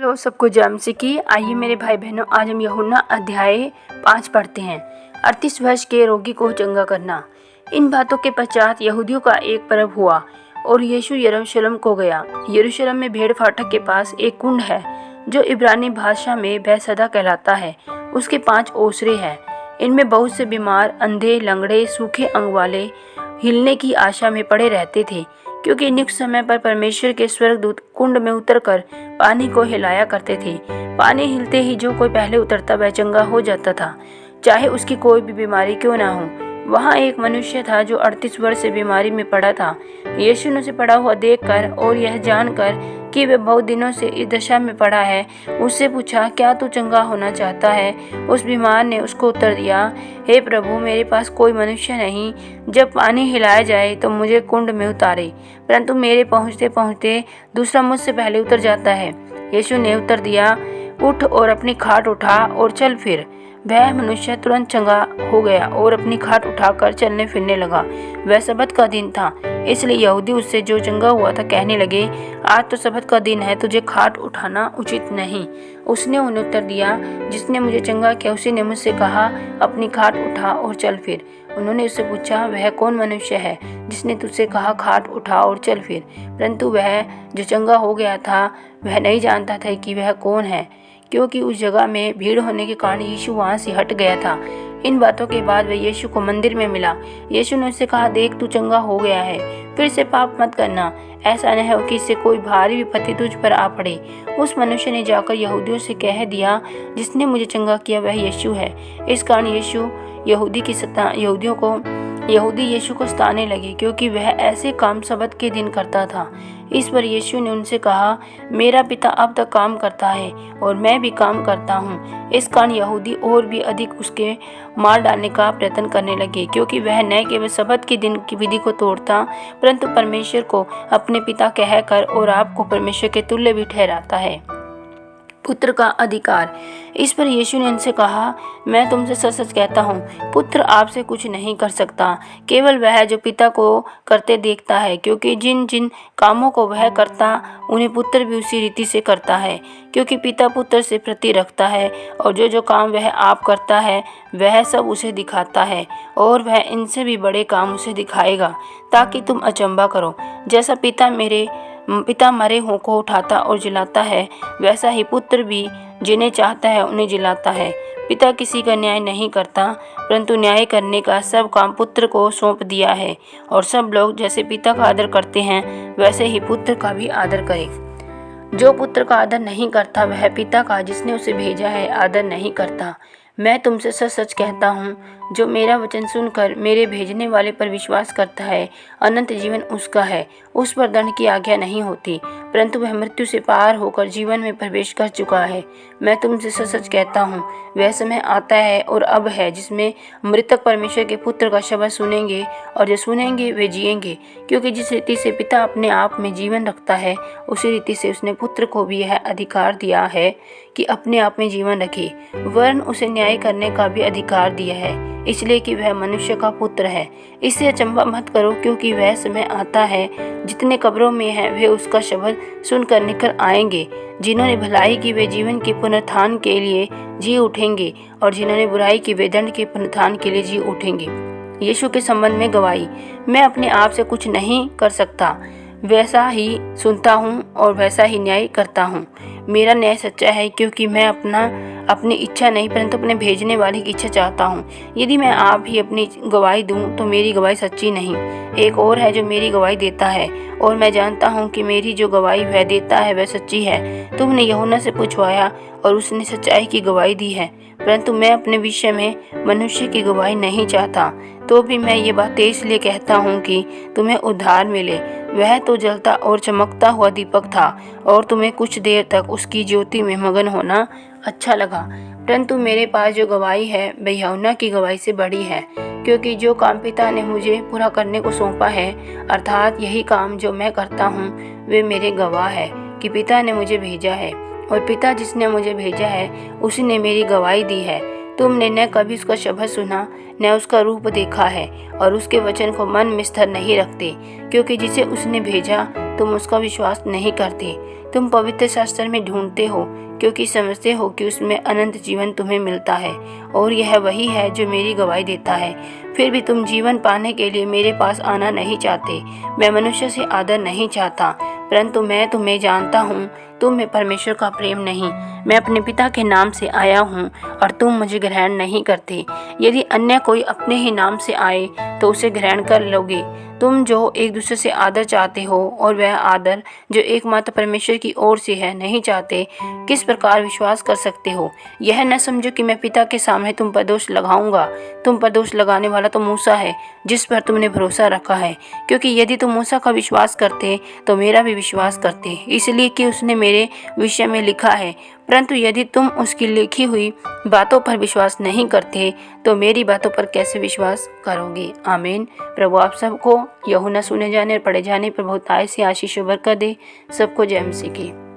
Hello सबको जय मसीह की। आइए मेरे भाई बहनों, आज हम यूहन्ना अध्याय 5 पढ़ते हैं। 38 वर्ष के रोगी को चंगा करना। इन बातों के पश्चात यहूदियों का एक पर्व हुआ और यीशु यरूशलेम को गया। यरूशलेम में भेड़ फाटक के पास एक कुंड है जो इब्रानी भाषा में बैतसदा कहलाता है। उसके 5 ओसरे हैं। इनमें बहुत से बीमार, अंधे, लंगड़े, सूखे अंग वाले हिलने की आशा में पड़े रहते थे, क्योंकि नियुक्त समय पर परमेश्वर के स्वर्गदूत कुंड में उतरकर पानी को हिलाया करते थे। पानी हिलते ही जो कोई पहले उतरता वह चंगा हो जाता था, चाहे उसकी कोई भी बीमारी क्यों ना हो। वहाँ एक मनुष्य था जो 38 वर्ष से बीमारी में पड़ा था। यीशु ने उसे पड़ा हुआ देखकर और यह जानकर कि वह बहुत दिनों से इस दशा में पड़ा है, उससे पूछा, क्या तू चंगा होना चाहता है? उस बीमार ने उसको उत्तर दिया, हे प्रभु, मेरे पास कोई मनुष्य नहीं जब पानी हिलाया जाए तो मुझे कुंड में उतारे, परंतु मेरे पहुँचते पहुँचते दूसरा मुझसे पहले उतर जाता है। यीशु ने उत्तर दिया, उठ और अपनी खाट उठा और चल फिर। वह मनुष्य तुरंत चंगा हो गया और अपनी खाट उठाकर चलने फिरने लगा। वह सबत का दिन था, इसलिए यहूदी उससे जो चंगा हुआ था कहने लगे, आज तो सबत का दिन है, तुझे खाट उठाना उचित नहीं। उसने उन्हें उत्तर दिया, जिसने मुझे चंगा किया उसी ने मुझसे कहा, अपनी खाट उठा और चल फिर। उन्होंने उससे पूछा, वह कौन मनुष्य है जिसने तुझसे कहा, खाट उठा और चल फिर? परंतु वह जो चंगा हो गया था वह नहीं जानता था कि वह कौन है, क्योंकि उस जगह में भीड़ होने के कारण यीशु वहाँ से हट गया था। इन बातों के बाद वह यीशु को मंदिर में मिला। यीशु ने उससे कहा, देख, तू चंगा हो गया है, फिर से पाप मत करना, ऐसा न हो कि इससे कोई भारी विपत्ति तुझ पर आ पड़े। उस मनुष्य ने जाकर यहूदियों से कह दिया, जिसने मुझे चंगा किया वह यीशु है। इस कारण यहूदी यीशु को सताने लगे, क्योंकि वह ऐसे काम सबत के दिन करता था। इस पर यीशु ने उनसे कहा, मेरा पिता अब तक काम करता है और मैं भी काम करता हूँ। इस कारण यहूदी और भी अधिक उसके मार डालने का प्रयत्न करने लगे, क्योंकि वह न केवल सबत के दिन की विधि को तोड़ता, परंतु परमेश्वर को अपने पिता कहकर और आपको परमेश्वर के तुल्य भी ठहराता है। पुत्र का अधिकार। इस पर यीशु ने उनसे कहा, मैं तुमसे सच सच कहता हूँ, पुत्र आपसे कुछ नहीं कर सकता, केवल वह जो पिता को करते देखता है, क्योंकि जिन जिन कामों को वह करता उन्हें पुत्र भी उसी रीति से करता है, क्योंकि पिता पुत्र से प्रति रखता है, और जो काम वह आप करता है वह सब उसे दिखाता है, और वह इनसे भी बड़े काम उसे दिखाएगा, ताकि तुम अचंभा करो। जैसा पिता मरे हुओं को उठाता और जिलाता है, वैसा ही पुत्र भी जिन्हें चाहता है उन्हें जिलाता है। पिता किसी का न्याय नहीं करता, परंतु न्याय करने का सब काम पुत्र को सौंप दिया है, और सब लोग जैसे पिता का आदर करते हैं वैसे ही पुत्र का भी आदर करें। जो पुत्र का आदर नहीं करता वह पिता का जिसने उसे भेजा है आदर नहीं करता। मैं तुमसे सच सच कहता हूँ, जो मेरा वचन सुनकर मेरे भेजने वाले पर विश्वास करता है, अनंत जीवन उसका है। उस पर दंड की आज्ञा नहीं होती, परंतु वह मृत्यु से पार होकर जीवन में प्रवेश कर चुका है। मैं तुमसे सच सच कहता हूँ, वह समय आता है और अब है जिसमें मृतक परमेश्वर के पुत्र का शब्द सुनेंगे, और जो सुनेंगे वे जिएंगे, क्योंकि जिस रीति से पिता अपने आप में जीवन रखता है, उसी रीति से उसने पुत्र को भी यह अधिकार दिया है कि अपने आप में जीवन रखे, वरन उसे न्याय करने का भी अधिकार दिया है, इसलिए कि वह मनुष्य का पुत्र है। इससे अचंभा मत करो, क्योंकि वह समय आता है जितने कब्रों में हैं वे उसका शब्द सुनकर निकल आएंगे। जिन्होंने भलाई की वे जीवन के पुनरुत्थान के लिए जी उठेंगे, और जिन्होंने बुराई की वे दंड के पुनरुत्थान के लिए जी उठेंगे। यीशु के संबंध में गवाही। मैं अपने आप से कुछ नहीं कर सकता, वैसा ही सुनता हूँ और वैसा ही न्याय करता हूँ। मेरा न्याय सच्चा है, क्योंकि मैं अपनी इच्छा नहीं परंतु अपने भेजने वाले की इच्छा चाहता हूँ। यदि मैं आप ही अपनी गवाही दूँ तो मेरी गवाही सच्ची नहीं। एक और है जो मेरी गवाही देता है, और मैं जानता हूँ कि मेरी जो गवाही वह देता है वह सच्ची है। तुमने यूहन्ना से पूछवाया और उसने सच्चाई की गवाही दी है, परंतु मैं अपने विषय में मनुष्य की गवाही नहीं चाहता। तो भी मैं ये बातें इसलिए कहता हूँ कि तुम्हें उद्धार मिले। वह तो जलता और चमकता हुआ दीपक था, और तुम्हें कुछ देर तक उसकी ज्योति में मगन होना अच्छा लगा, परंतु मेरे पास जो गवाही है वह यूहन्ना की गवाही से बड़ी है, क्योंकि जो काम पिता ने मुझे पूरा करने को सौंपा है, अर्थात यही काम जो मैं करता हूँ, वे मेरे गवाह है कि पिता ने मुझे भेजा है, और पिता जिसने मुझे भेजा है उसी ने मेरी गवाही दी है। तुमने न कभी उसका शब्द सुना न उसका रूप देखा है, और उसके वचन को मन में स्थिर नहीं रखते, क्योंकि जिसे उसने भेजा तुम उसका विश्वास नहीं करते। तुम पवित्र शास्त्र में ढूंढते हो क्योंकि समझते हो कि उसमें अनंत जीवन तुम्हें मिलता है, और यह वही है जो मेरी गवाही देता है। फिर भी तुम जीवन पाने के लिए मेरे पास आना नहीं चाहते। मैं मनुष्य से आदर नहीं चाहता, परंतु मैं तुम्हें जानता हूँ। तुम में परमेश्वर का प्रेम नहीं। मैं अपने पिता के नाम से आया हूँ और तुम मुझे ग्रहण नहीं करते। यदि अन्य कोई अपने ही नाम से आए तो उसे ग्रहण कर लोगे। तुम जो एक दूसरे से आदर चाहते हो और वह आदर जो एकमात्र परमेश्वर की ओर से है नहीं चाहते, किस प्रकार विश्वास कर सकते हो? यह न समझो कि मैं पिता के सामने तुम पर दोष लगाऊंगा। तुम पर दोष लगाने वाला तो मूसा है, जिस पर तुमने भरोसा रखा है। क्योंकि यदि तुम मूसा का विश्वास करते तो मेरा भी विश्वास करते, इसलिए कि उसने मेरे विषय में लिखा है। परंतु यदि तुम उसकी लिखी हुई बातों पर विश्वास नहीं करते तो मेरी बातों पर कैसे विश्वास करोगे? आमीन। प्रभु आप सबको यूहन्ना सुने जाने और पढ़े जाने पर बहुत आय से आशीष और बरकत दे। सबको जय मसीह की।